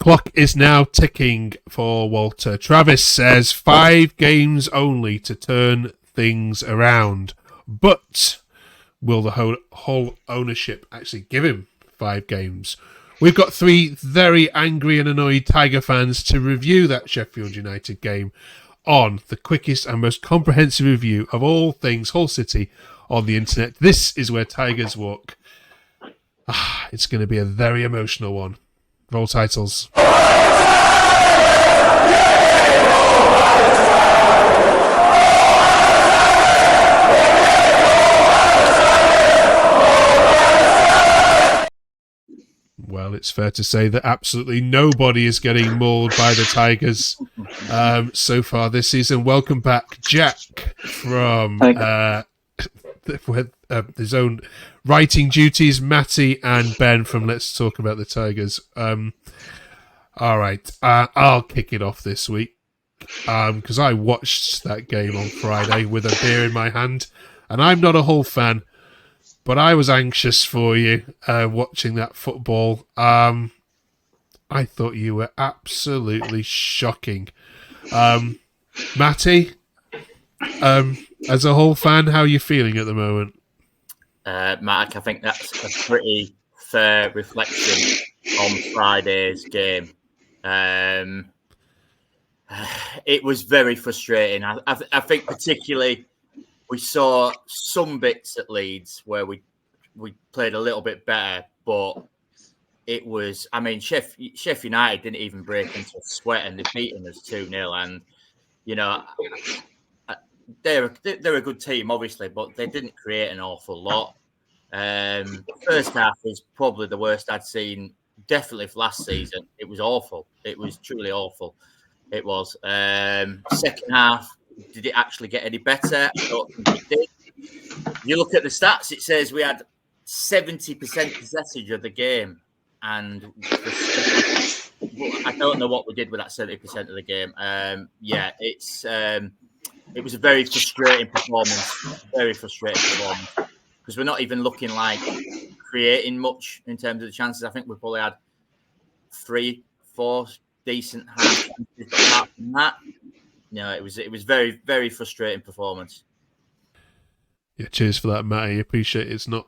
clock is now ticking for Walter. Travis says 5 games only to turn things around. But will the whole ownership actually give him 5 games? We've got 3 very angry and annoyed Tiger fans to review that Sheffield United game on the quickest and most comprehensive review of all things Hull City on the internet. This is where Tigers walk. It's going to be a very emotional one. Roll titles. Well, it's fair to say that absolutely nobody is getting mauled by the Tigers so far this season. Welcome back, Jack, from his own writing duties, Matty and Ben from Let's Talk About the Tigers. All right, I'll kick it off this week because I watched that game on Friday with a beer in my hand, and I'm not a Hull fan, but I was anxious for you watching that football. I thought you were absolutely shocking. Matty, as a Hull fan, how are you feeling at the moment? Mark, I think that's a pretty fair reflection on Friday's game. It was very frustrating. I think particularly we saw some bits at Leeds where we played a little bit better, but it was, I mean, Sheffield United didn't even break into a sweat and they've beaten us 2-0. And, you know, they're a good team, obviously, but they didn't create an awful lot. First half was probably the worst I'd seen, definitely for last season. It was awful. It was truly awful. It was. Second half, did it actually get any better? I don't think it did. You look at the stats, it says we had 70% possession of the game. And I don't know what we did with that 70% of the game. It was a very frustrating performance. Very frustrating performance. Because we're not even looking like creating much in terms of the chances. I think we probably had 3-4 decent half chances. But apart from that, no, it was very, very frustrating performance. Yeah, cheers for that, Matty. Appreciate it. It's not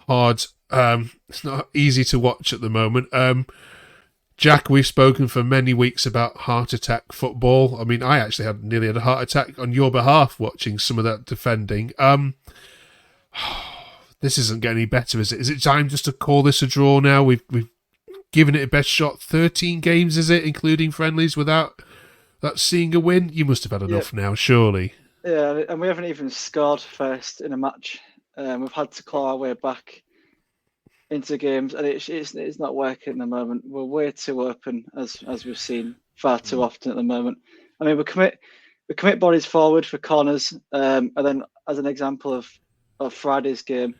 hard. It's not easy to watch at the moment. Jack, we've spoken for many weeks about heart attack football. I mean, I actually nearly had a heart attack on your behalf watching some of that defending. This isn't getting any better, is it? Is it time just to call this a draw now? We've given it a best shot. 13 games, is it, including friendlies, without seeing a win? You must have had enough now, surely. Yeah, and we haven't even scored first in a match. We've had to claw our way back into games, and it's not working at the moment. We're way too open, as we've seen far too often at the moment. I mean, we commit bodies forward for corners, and then as an example of Friday's game,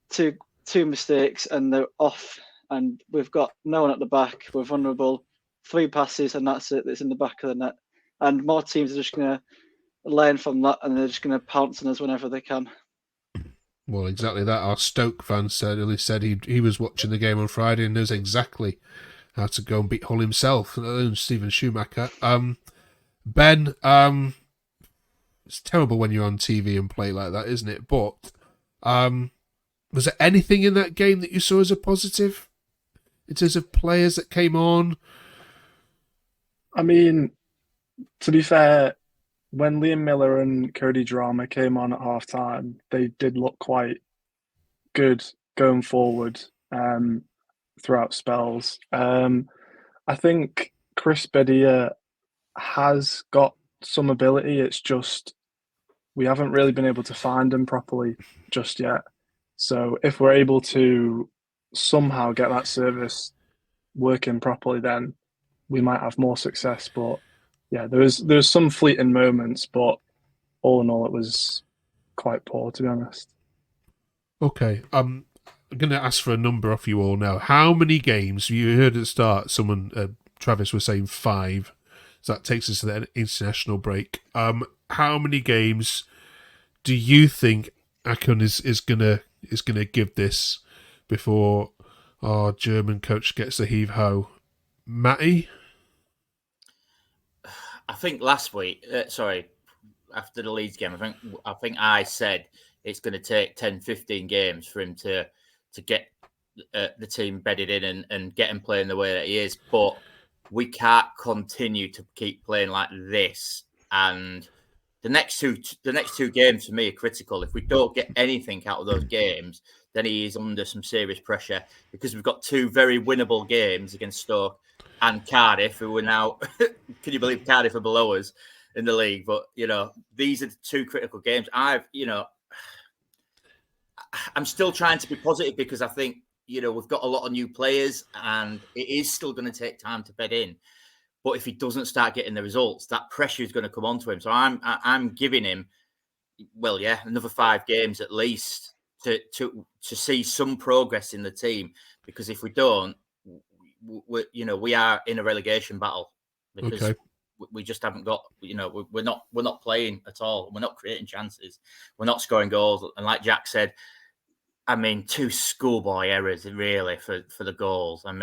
two mistakes and they're off, and we've got no one at the back. We're vulnerable. 3 passes and that's it. That's in the back of the net, and more teams are just going to learn from that, and they're just going to pounce on us whenever they can. Well, exactly that. Our Stoke fan said he was watching the game on Friday and knows exactly how to go and beat Hull himself. Stephen Schumacher. Ben, it's terrible when you're on TV and play like that, isn't it? But was there anything in that game that you saw as a positive in terms of players that came on? I mean, to be fair, when Liam Miller and Cody Drama came on at half-time, they did look quite good going forward throughout spells. I think Chris Bedia has got some ability. It's just we haven't really been able to find him properly just yet. So if we're able to somehow get that service working properly, then we might have more success. But yeah, there's some fleeting moments, but all in all, it was quite poor, to be honest. Okay, I'm going to ask for a number off you all now. How many games? You heard at the start, Travis was saying 5. So that takes us to the international break. How many games do you think Akon is gonna give this before our German coach gets the heave ho? Matty? I think last week, after the Leeds game, I think I said it's going to take 10, 15 games for him to get the team bedded in and get him playing the way that he is. But we can't continue to keep playing like this. And the next two games for me are critical. If we don't get anything out of those games, then he is under some serious pressure, because we've got two very winnable games against Stoke and Cardiff, who are now, can you believe Cardiff are below us in the league? But, these are the two critical games. I'm still trying to be positive, because I think, we've got a lot of new players and it is still going to take time to bed in. But if he doesn't start getting the results, that pressure is going to come onto him. So I'm giving him, another 5 games at least to see some progress in the team. Because if we don't, we are in a relegation battle, because we just haven't got, we're not playing at all. We're not creating chances. We're not scoring goals. And like Jack said, 2 schoolboy errors really for the goals. I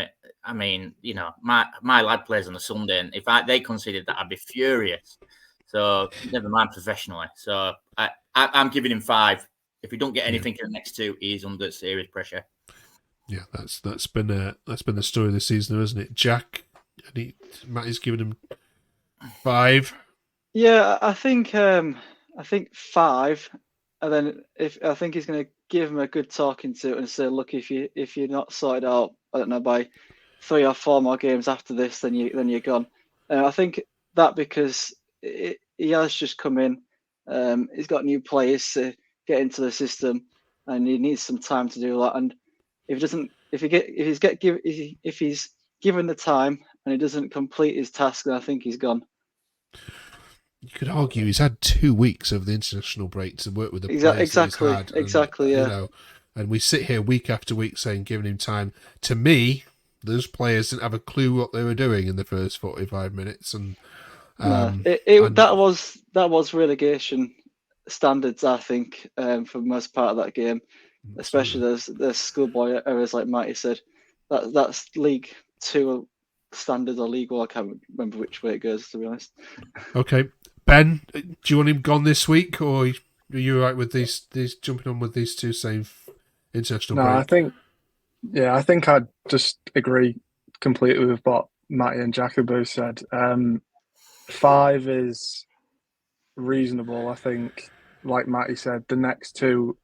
mean, my lad plays on a Sunday, and if they conceded that, I'd be furious. So never mind professionally. So I'm giving him 5. If we don't get anything in the next 2, he's under serious pressure. Yeah, that's been the story of the season, isn't it? Jack, Matty's giving him 5. Yeah, I think 5, and then I think he's going to give him a good talking to and say, look, if you're not sorted out, I don't know, by 3 or 4 more games after this, then you're gone. I think that because he has just come in, he's got new players to get into the system, and he needs some time to do that. And if he's given the time and he doesn't complete his task, then I think he's gone. You could argue he's had 2 weeks of the international break to work with the players exactly, that he's had. Exactly, yeah. And we sit here week after week saying, giving him time. To me, those players didn't have a clue what they were doing in the first 45 minutes. And that was relegation standards, I think, for the most part of that game. Especially there's schoolboy errors, like Matty said. That's League 2 standards or League 1. I can't remember which way it goes, to be honest. Okay. Ben, do you want him gone this week, or are you all right with these jumping on with these 2 same international break? I think I'd just agree completely with what Matty and Jack have both said. 5 is reasonable. I think, like Matty said, the next 2,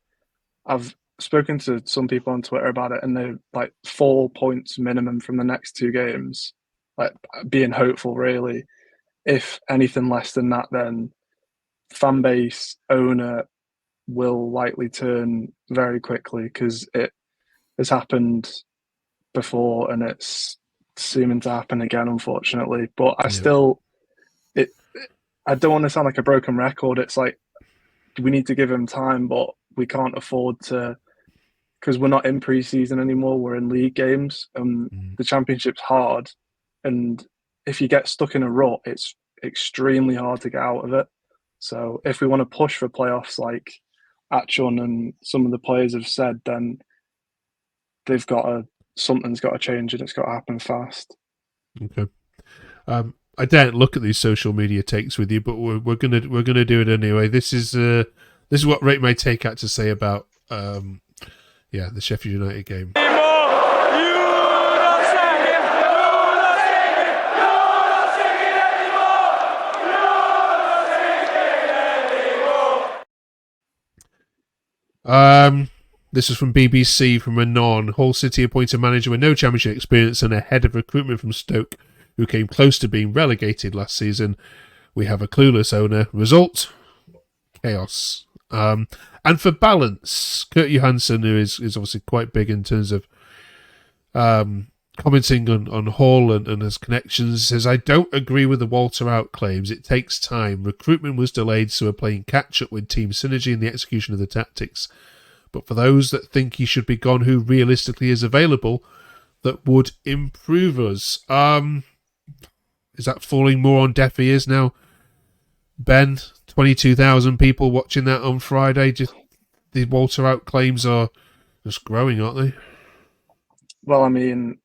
I've spoken to some people on Twitter about it, and they're like 4 points minimum from the next 2 games, like being hopeful really. If anything less than that, then fan base, owner will likely turn very quickly, because it has happened before and it's seeming to happen again, unfortunately. But I don't want to sound like a broken record. It's like, we need to give him time, but we can't afford to, because we're not in pre-season anymore. We're in league games, and the championship's hard. And if you get stuck in a rut, it's extremely hard to get out of it. So if we want to push for playoffs, like Atchon and some of the players have said, then something's got to change, and it's got to happen fast. Okay. I daren't look at these social media takes with you, but we're gonna do it anyway. This is what Rate My Take had to say about the Sheffield United game. This is from BBC, from Anon. Hull City appoint a manager with no championship experience and a head of recruitment from Stoke, who came close to being relegated last season. We have a clueless owner. Result? Chaos. And for balance, Kurt Johansson, who is obviously quite big in terms of commenting on Hall and his connections, says, I don't agree with the Walter out claims. It takes time. Recruitment was delayed, so we're playing catch-up with team synergy in the execution of the tactics. But for those that think he should be gone, who realistically is available, that would improve us. Is that falling more on deaf ears now? Ben, 22,000 people watching that on Friday. Just the Walter out claims are just growing, aren't they? Well, I mean,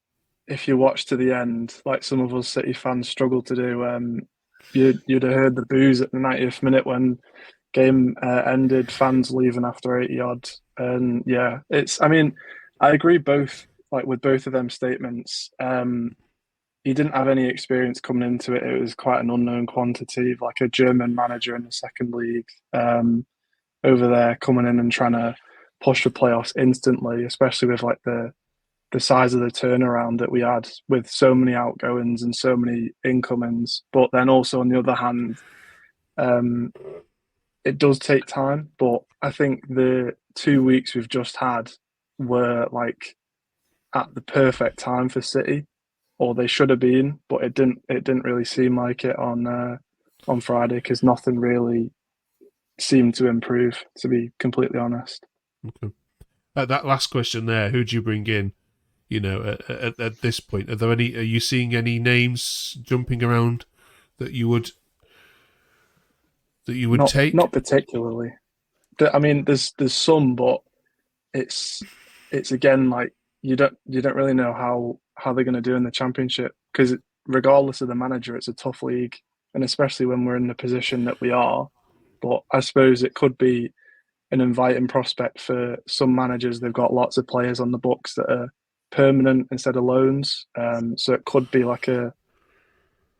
if you watch to the end, like some of us City fans struggle to do, you'd have heard the boos at the 90th minute when game ended, fans leaving after 80 odd. And yeah, I mean, I agree with both of them statements. He didn't have any experience coming into it. It was quite an unknown quantity, like a German manager in the second league over there coming in and trying to push the playoffs instantly, especially with like the size of the turnaround that we had with so many outgoings and so many incomings. But then also on the other hand, it does take time. But I think the 2 weeks we've just had were like at the perfect time for City, or they should have been. But it didn't really seem like it on Friday because nothing really seemed to improve. To be completely honest. Okay. That last question there, who do you bring in? You know, at this point, are you seeing any names jumping around that you would take? Not particularly. I mean, there's some, but it's again like you don't really know how they're going to do in the Championship because regardless of the manager, it's a tough league, and especially when we're in the position that we are. But I suppose it could be an inviting prospect for some managers. They've got lots of players on the books that are permanent instead of loans, so it could be like a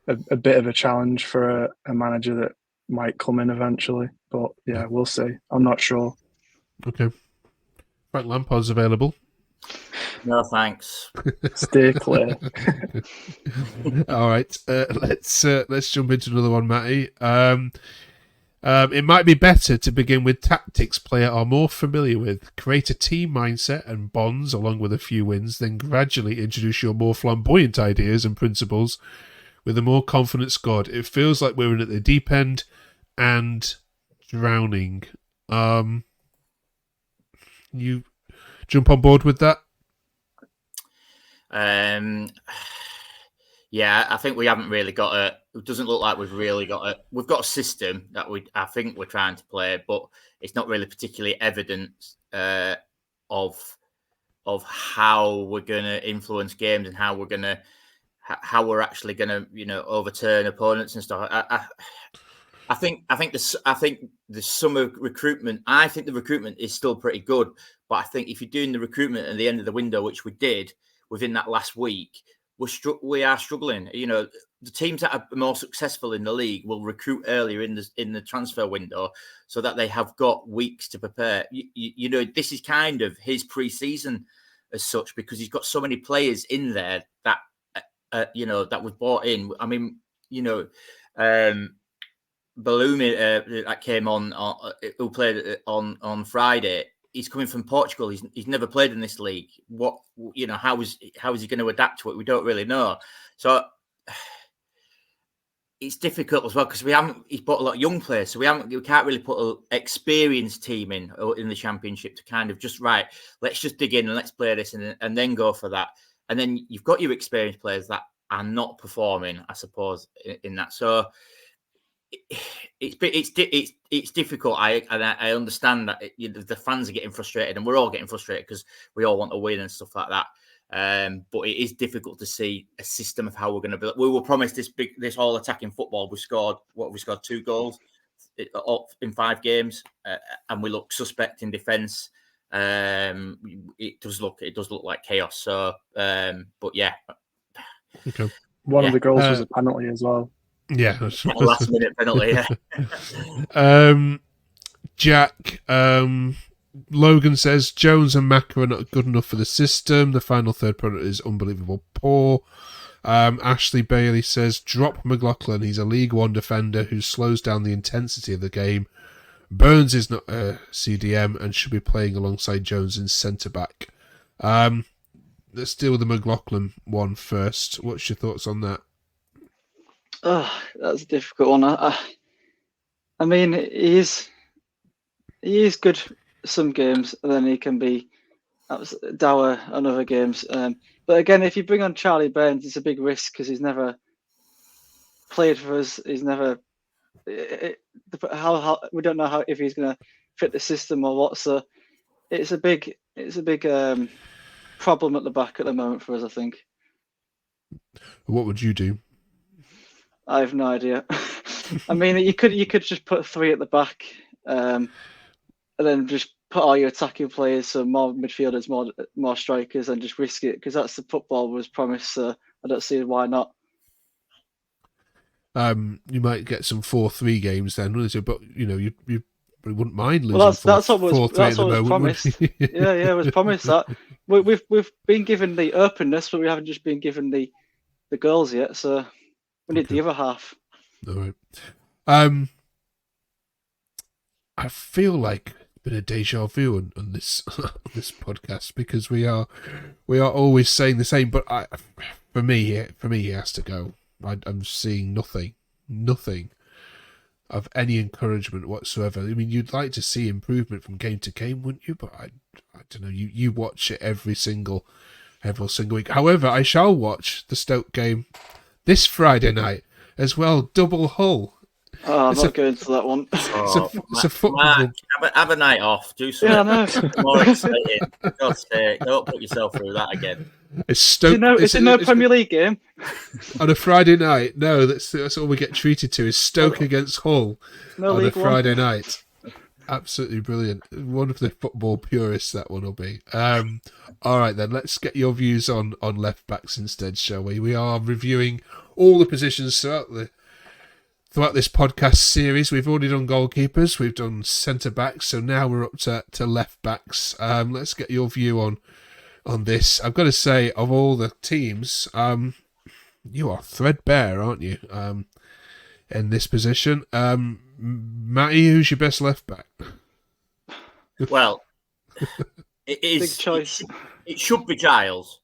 bit of a challenge for a manager that might come in eventually. But yeah, we'll see. I'm not sure. Okay. Frank Lampard's available. No, thanks. Stay clear. All right. Let's jump into another one, Matty. It might be better to begin with tactics players are more familiar with, create a team mindset and bonds along with a few wins, then gradually introduce your more flamboyant ideas and principles with a more confident squad. It feels like we're in at the deep end and drowning. You jump on board with that? Yeah, I think we haven't really got it doesn't look like we've really got we've got a system that I think we're trying to play, but it's not really particularly evident of how we're going to influence games and how we're actually going to overturn opponents and stuff. I think the summer recruitment. I think the recruitment is still pretty good, but I think if you're doing the recruitment at the end of the window, which we did within that last week, we are struggling. The teams that are more successful in the league will recruit earlier in the transfer window, so that they have got weeks to prepare. This is kind of his pre-season as such, because he's got so many players in there that that was bought in. I mean, Balumi that came on who played on Friday. He's coming from Portugal. He's never played in this league. How is he going to adapt to it? We don't really know. So it's difficult as well because he's bought a lot of young players, so we can't really put an experienced team in the Championship to kind of just let's just dig in and let's play this and then go for that. And then you've got your experienced players that are not performing, I suppose, in that. So it's difficult. I understand that the fans are getting frustrated, and we're all getting frustrated because we all want to win and stuff like that. But it is difficult to see a system of how we're going to build. We were promised this all attacking football. We scored 2 goals in 5 games, and we look suspect in defence. It does look like chaos. So, but yeah. Okay. One of the goals was a penalty as well. Yeah, last minute penalty. Yeah. Jack. Logan says Jones and Maka are not good enough for the system. The final third product is unbelievable poor. Ashley Bailey says drop McLaughlin. He's a League One defender who slows down the intensity of the game. Burns is not a CDM and should be playing alongside Jones in centre back. Let's deal with the McLaughlin one first. What's your thoughts on that? Oh, that's a difficult one. I mean, he is good some games, and then he can be dour on other games. But again, if you bring on Charlie Burns, it's a big risk because he's never played for us. He's never. How we don't know if he's going to fit the system or what. So it's a big problem at the back at the moment for us, I think. What would you do? I have no idea. I mean, you could just put 3 at the back, and then just put all your attacking players, so more midfielders, more strikers, and just risk it because that's the football was promised. So I don't see why not. You might get some 4-3 games then, wouldn't you? But you wouldn't mind losing Well, that's 4-3 what at the was moment, promised. would you? Yeah, it was promised that we've been given the openness, but we haven't just been given the goals yet. So we need the other half. All right. I feel like a bit of deja vu on this on this podcast because we are always saying the same. But for me, he has to go. I'm seeing nothing of any encouragement whatsoever. I mean, you'd like to see improvement from game to game, wouldn't you? But I don't know. You watch it every single week. However, I shall watch the Stoke game this Friday night as well. Double Hull. Oh, I'm not going to that one. It's a football. Mark, have a night off. Do something more exciting. For God's sake, don't put yourself through that again. It's Stoke. It's no Premier League game on a Friday night. No, that's all we get treated to is Stoke against Hull on a Friday night. Absolutely brilliant. One of the football purists that one will be. All right then, let's get your views on left backs instead, shall we? We are reviewing all the positions throughout this podcast series. We've already done goalkeepers, we've done centre backs, so now we're up to left backs. Let's get your view on this. I've got to say, of all the teams, you are threadbare, aren't you? In this position, Matty, who's your best left back? Well, it is. Big choice. It should be Giles,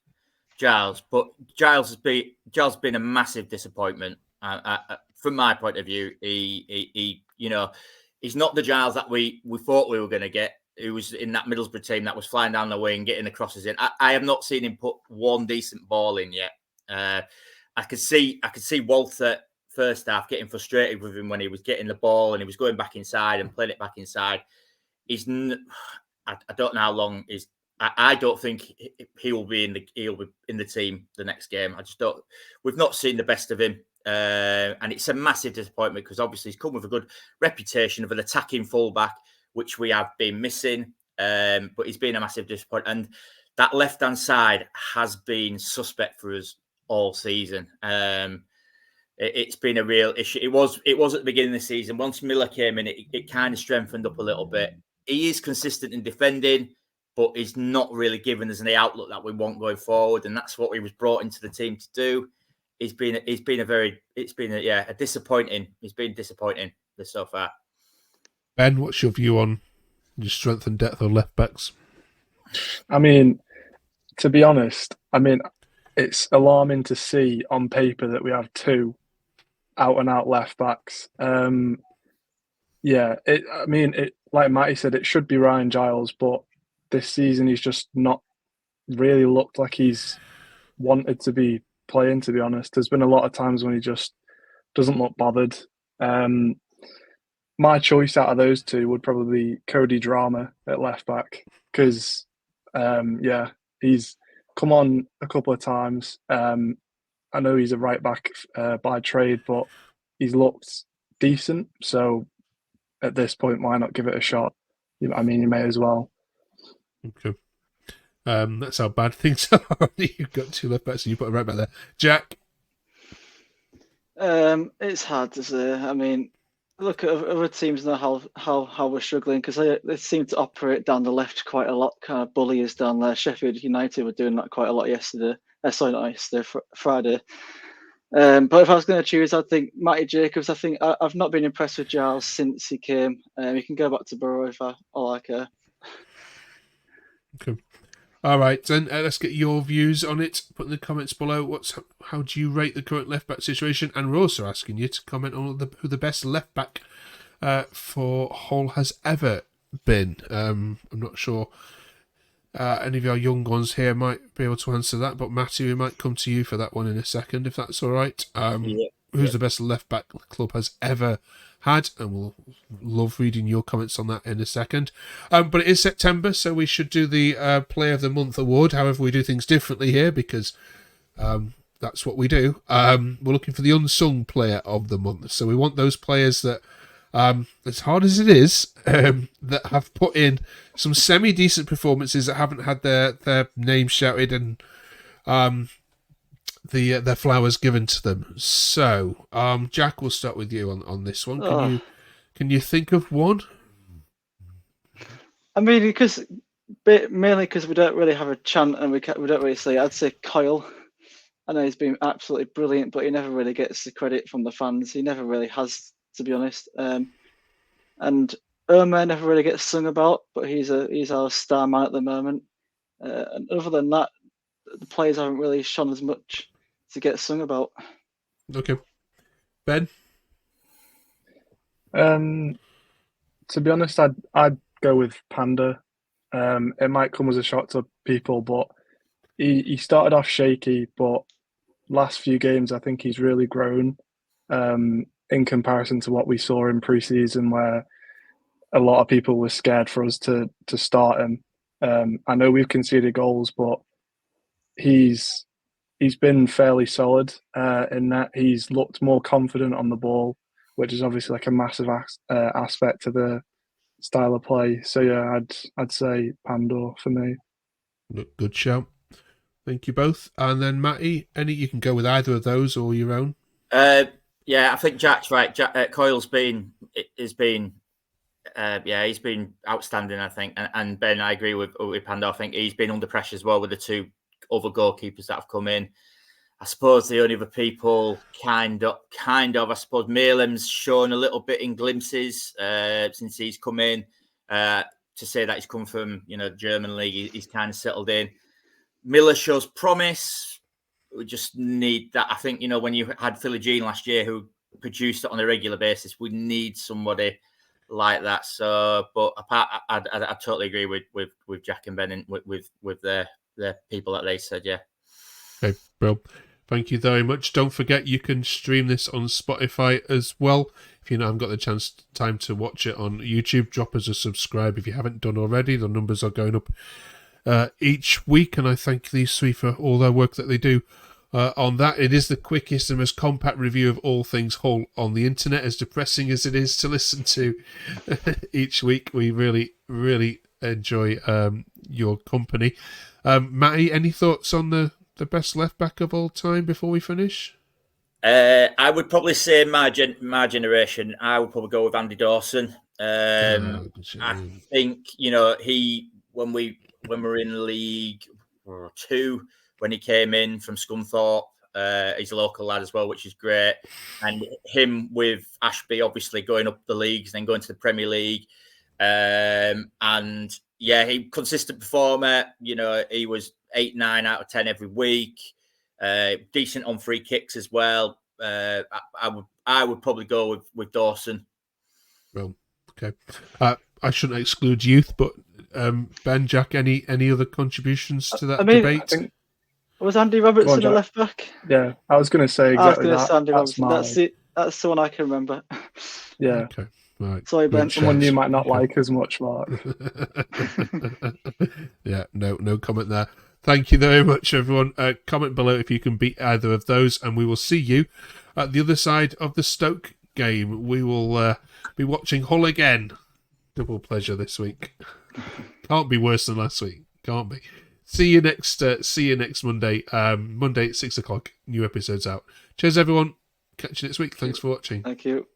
but Giles has been a massive disappointment. From my point of view, he he's not the Giles that we thought we were going to get. Who was in that Middlesbrough team that was flying down the wing, getting the crosses in. I have not seen him put one decent ball in yet. I could see Walter first half getting frustrated with him when he was getting the ball and he was going back inside and playing it back inside. I don't know how long is. I don't think he'll be in the team the next game. I just don't. We've not seen the best of him, and it's a massive disappointment because obviously he's come with a good reputation of an attacking fullback, which we have been missing. But he's been a massive disappointment, and that left-hand side has been suspect for us all season. It's been a real issue. It was at the beginning of the season. Once Miller came in, it kind of strengthened up a little bit. He is consistent in defending, but he's not really given us any outlook that we want going forward, and that's what he was brought into the team to do. It's been disappointing. He's been disappointing so far. Ben, what's your view on your strength and depth of left backs? I mean, to be honest, it's alarming to see on paper that we have 2 out-and-out left backs. Like Matty said, it should be Ryan Giles, but this season he's just not really looked like he's wanted to be playing, to be honest. There's been a lot of times when he just doesn't look bothered. My choice out of those 2 would probably be Cody Drama at left back because, he's come on a couple of times. I know he's a right back by trade, but he's looked decent. So at this point, why not give it a shot? You may as well. Okay. That's how bad things are. You've got 2 left backs and you put a right back there. Jack? It's hard to say. I mean, look at other teams know how we're struggling because they seem to operate down the left quite a lot, kind of bully us down there. Sheffield United were doing that quite a lot yesterday. Friday. But if I was going to choose, I'd think Matty Jacobs. I think I've not been impressed with Giles since he came. You can go back to Borough if I like her. Okay. All right, then let's get your views on it. Put in the comments below. How do you rate the current left back situation? And we're also asking you to comment on who the best left back for Hull has ever been. I'm not sure any of our young ones here might be able to answer that, but Matthew, we might come to you for that one in a second, if that's all right. Who's the best left back the club has ever had? And we'll love reading your comments on that in a second. But it is September, so we should do the Player of the Month award. However, we do things differently here because that's what we do. We're looking for the unsung player of the month. So we want those players that, as hard as it is, that have put in some semi-decent performances that haven't had their name shouted and their flowers given to them. So, Jack, we'll start with you on this one. Can you think of one? I mean, mainly because we don't really have a chant and we don't really say. I'd say Kyle. I know he's been absolutely brilliant, but he never really gets the credit from the fans. He never really has, to be honest. And Omer never really gets sung about, but he's our star man at the moment. And other than that, the players haven't really shone as much to get sung about. Okay, Ben. To be honest, I'd go with Panda. It might come as a shock to people, but he started off shaky, but last few games I think he's really grown in comparison to what we saw in pre-season, where a lot of people were scared for us to start him. I know we've conceded goals, but he's been fairly solid in that he's looked more confident on the ball, which is obviously like a massive aspect to the style of play. So yeah, I'd say Pandor for me. Good shout. Thank you both. And then Matty, you can go with either of those or your own. Yeah, I think Jack's right. Coyle's he's been outstanding, I think. And Ben, I agree with Pandor. I think he's been under pressure as well with the two other goalkeepers that have come in. I suppose the only other people kind of, I suppose Malem's shown a little bit in glimpses since he's come in. To say that he's come from, German league, he's kind of settled in. Miller shows promise. We just need that. I think, when you had Philly Jean last year who produced it on a regular basis, we need somebody like that. So, but I totally agree with Jack and Ben and with the people that they said, yeah. Okay, bro. Thank you very much. Don't forget you can stream this on Spotify as well. If you haven't got the time to watch it on YouTube, drop us a subscribe if you haven't done already. The numbers are going up each week, and I thank these three for all their work that they do on that. It is the quickest and most compact review of all things Hull on the internet, as depressing as it is to listen to each week. We really, really enjoy your company. Matty, any thoughts on the best left back of all time before we finish? I would probably say my generation. I would probably go with Andy Dawson. I think when we were in League 2, when he came in from Scunthorpe, he's a local lad as well, which is great. And him with Ashby obviously going up the leagues, then going to the Premier League, and yeah, he consistent performer. He was 8, 9 out of 10 every week. Decent on free kicks as well. I would probably go with Dawson. Well, okay. I shouldn't exclude youth, but Ben, Jack, any other contributions to that debate? I think, was Andy Robertson a left back? Yeah, I was going to say exactly that. Andy Robertson. That's the one I can remember. Yeah. Okay. Right. Sorry, Ben. Someone you might not like as much, Mark. Yeah, no comment there. Thank you very much, everyone. Comment below if you can beat either of those, and we will see you at the other side of the Stoke game. We will be watching Hull again. Double pleasure this week. Can't be worse than last week. Can't be. See you next Monday. Monday at 6:00. New episodes out. Cheers, everyone. Catch you next week. Thanks for watching. Thank you.